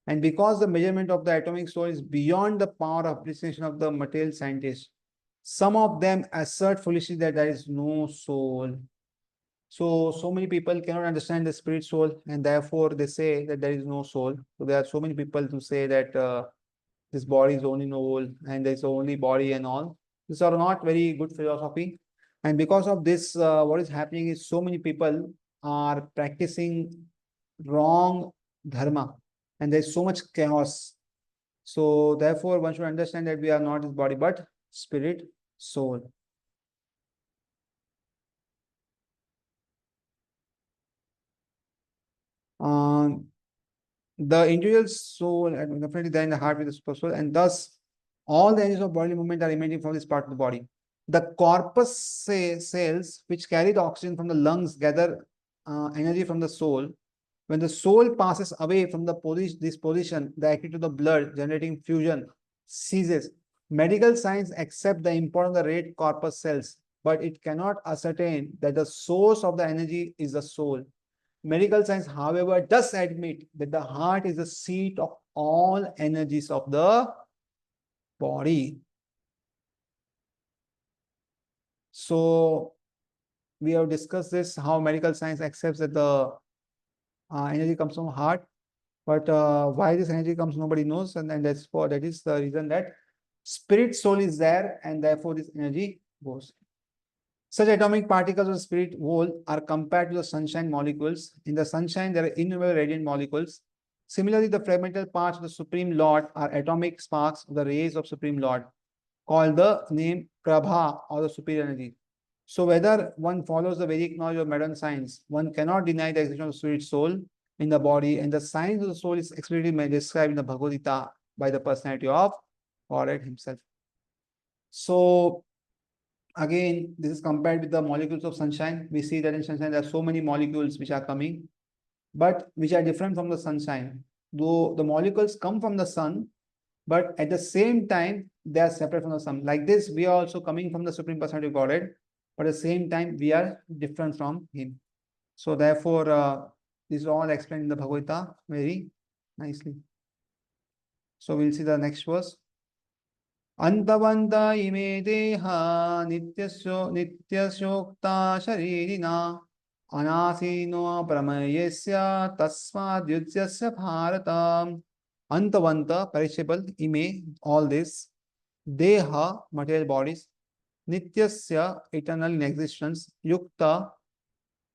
And because the measurement of the atomic soul is beyond the power of appreciation of the material scientists, some of them assert foolishly that there is no soul. So many people cannot understand the spirit soul, and therefore they say that there is no soul. So there are so many people who say that this body is only soul and there is only body and all. These are not very good philosophy. And because of this, what is happening is so many people are practicing wrong dharma, and there's so much chaos. So therefore, one should understand that we are not this body, but spirit, soul. Um, the individual soul definitely there in the heart with the super soul, and thus all the energies of bodily movement are emanating from this part of the body. The corpus cells which carry the oxygen from the lungs gather energy from the soul. When the soul passes away from this position, the activity of the blood generating fusion ceases. Medical science accepts the importance of the red corpus cells, but it cannot ascertain that the source of the energy is the soul. Medical science, however, does admit that the heart is the seat of all energies of the body. So we have discussed this, how medical science accepts that the energy comes from heart, but why this energy comes, nobody knows, and that is the reason that spirit soul is there, and therefore this energy goes. Such atomic particles of spirit whole are compared to the sunshine molecules. In the sunshine, there are innumerable radiant molecules. Similarly, the fragmental parts of the Supreme Lord are atomic sparks of the rays of Supreme Lord, called the name Prabha, or the superior energy. So whether one follows the Vedic knowledge of modern science, one cannot deny the existence of the spirit soul in the body, and the science of the soul is explicitly described in the Bhagavad-gita by the personality of Godhead himself. So again, this is compared with the molecules of sunshine. We see that in sunshine there are so many molecules which are coming, but which are different from the sunshine. Though the molecules come from the sun, but at the same time, they are separate from the sun. Like this, we are also coming from the Supreme Personality of Godhead, but at the same time, we are different from Him. So therefore, this is all explained in the Bhagavad Gita very nicely. So we'll see the next verse. Antavanta ime deha nityasokta sharirina anasino pramayesya tasmad yudyasya bharatam. Antavanta, perishable, ime, all this, deha, material bodies, nityasya, eternal in existence, yukta,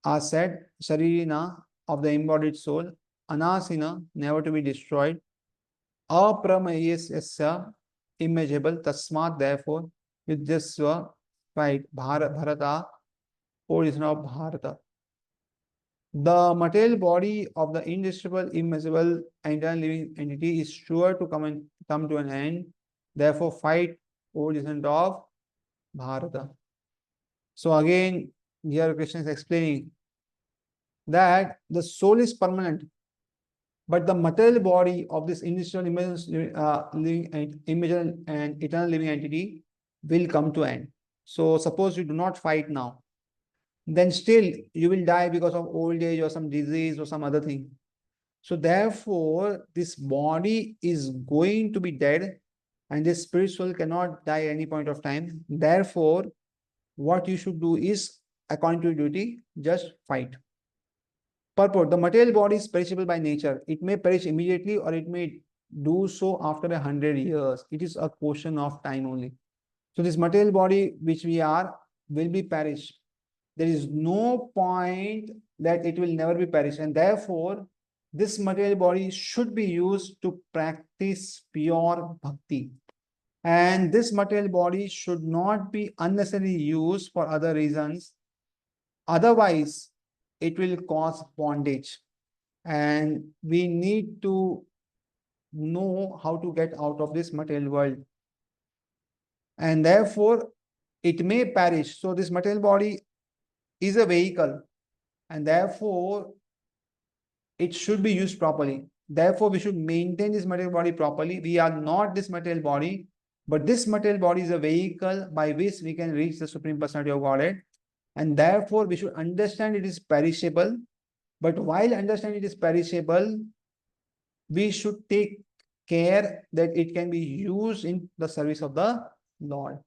are said, sharirina, of the embodied soul, anasina, never to be destroyed, apramayesya, immeasurable, tasmat, therefore, yudyasya, fight, bharata, origin of bharata. The material body of the indestructible, immeasurable, and eternal living entity is sure to come to an end. Therefore, fight, O descendant of Bharata. So again, here Krishna is explaining that the soul is permanent, but the material body of this indestructible, living and immeasurable and eternal living entity will come to end. So suppose you do not fight now, then still you will die because of old age or some disease or some other thing. So therefore, this body is going to be dead, and this spirit soul cannot die at any point of time. Therefore, what you should do is, according to duty, just fight. Purport: the material body is perishable by nature. It may perish immediately or it may do so after 100 years. It is a question of time only. So this material body which we are will be perished. There is no point that it will never be perished, and therefore this material body should be used to practice pure bhakti. And this material body should not be unnecessarily used for other reasons. Otherwise, it will cause bondage. And we need to know how to get out of this material world. And therefore, it may perish. So this material body is a vehicle, and therefore it should be used properly. Therefore, we should maintain this material body properly. We are not this material body, but this material body is a vehicle by which we can reach the Supreme Personality of Godhead. And therefore, we should understand it is perishable. But while understanding it is perishable, we should take care that it can be used in the service of the Lord.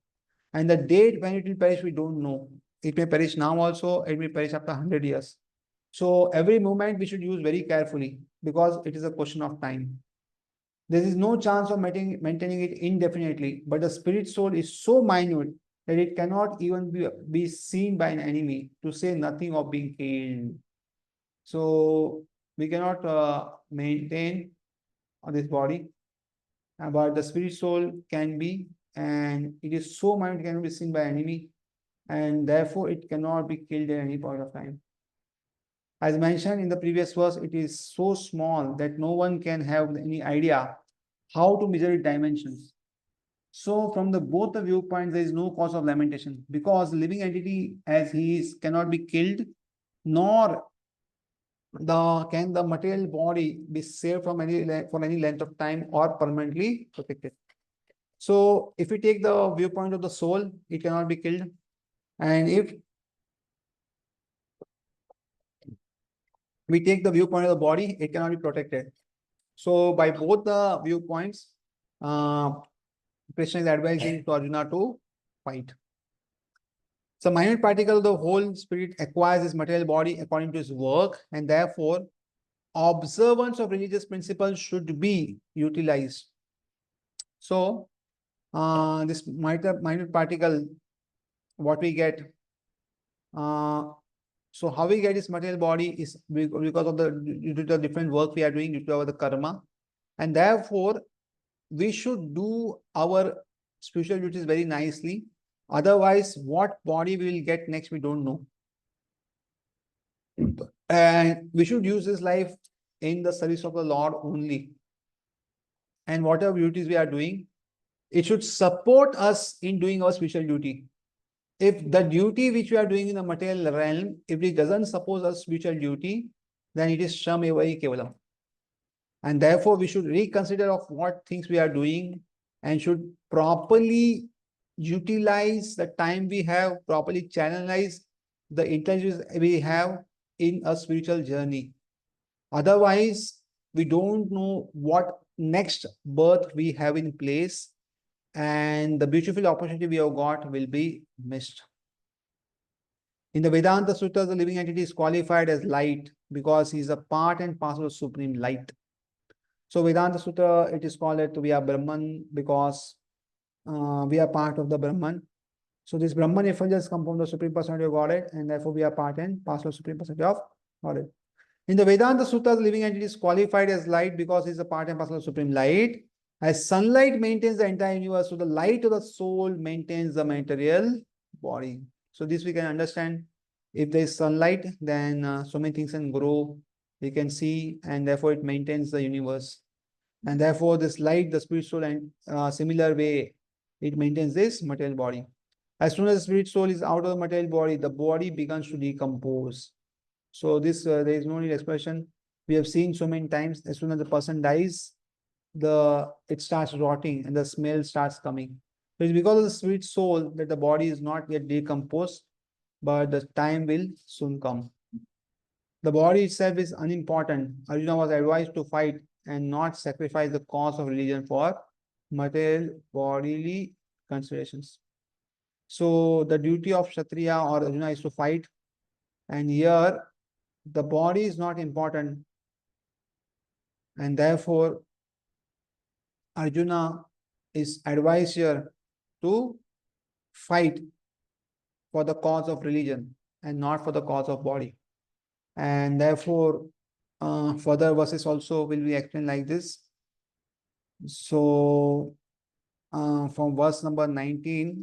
And the date when it will perish, we don't know. It may perish now also, it may perish after 100 years. So every moment we should use very carefully, because it is a question of time. There is no chance of maintaining it indefinitely, but the spirit soul is so minute that it cannot even be seen by an enemy, to say nothing of being killed. So we cannot maintain this body, but the spirit soul can be, and it is so minute, it cannot be seen by enemy, and therefore it cannot be killed at any point of time. As mentioned in the previous verse, it is so small that no one can have any idea how to measure its dimensions. So from the both the viewpoints, there is no cause of lamentation, because living entity as he is cannot be killed, nor the material body be saved from for any length of time or permanently protected. So if we take the viewpoint of the soul, it cannot be killed. And if we take the viewpoint of the body, it cannot be protected. So by both the viewpoints, uh, Krishna is advising to Arjuna to fight. So minute particle of the whole spirit acquires his material body according to his work, and therefore observance of religious principles should be utilized. So this minute particle, what we get, so how we get this material body is because of due to the different work we are doing due to our the karma, and therefore we should do our spiritual duties very nicely. Otherwise, what body we will get next, we don't know. And we should use this life in the service of the Lord only. And whatever duties we are doing, it should support us in doing our spiritual duty. If the duty which we are doing in the material realm, if it doesn't support our spiritual duty, then it is shram eva kevalam. And therefore, we should reconsider of what things we are doing and should properly utilize the time we have, properly channelize the intelligence we have in a spiritual journey. Otherwise, we don't know what next birth we have in place, and the beautiful opportunity we have got will be missed. In the Vedanta Sutras, the living entity is qualified as light because he is a part and parcel of supreme light. So Vedanta Sutra, it is called that we are Brahman because we are part of the Brahman. So this Brahman effulgence comes from the Supreme Personality of Godhead, and therefore we are part and parcel of Supreme Personality of Godhead. In the Vedanta Sutra, the living entity is qualified as light because he is a part and parcel of Supreme Light. As sunlight maintains the entire universe, so the light of the soul maintains the material body. So this we can understand. If there is sunlight, then so many things can grow, we can see, and therefore it maintains the universe. And therefore this light, the spirit soul, and similar way, it maintains this material body. As soon as the spirit soul is out of the material body, the body begins to decompose. So this there is no need expression. We have seen so many times. As soon as the person dies, it starts rotting and the smell starts coming. So it's because of the spirit soul that the body is not yet decomposed, but the time will soon come. The body itself is unimportant. Arjuna was advised to fight and not sacrifice the cause of religion for material bodily considerations. So the duty of Kshatriya or Arjuna is to fight, and here the body is not important, and therefore Arjuna is advised here to fight for the cause of religion and not for the cause of body. And therefore further verses also will be explained like this. So from verse number 19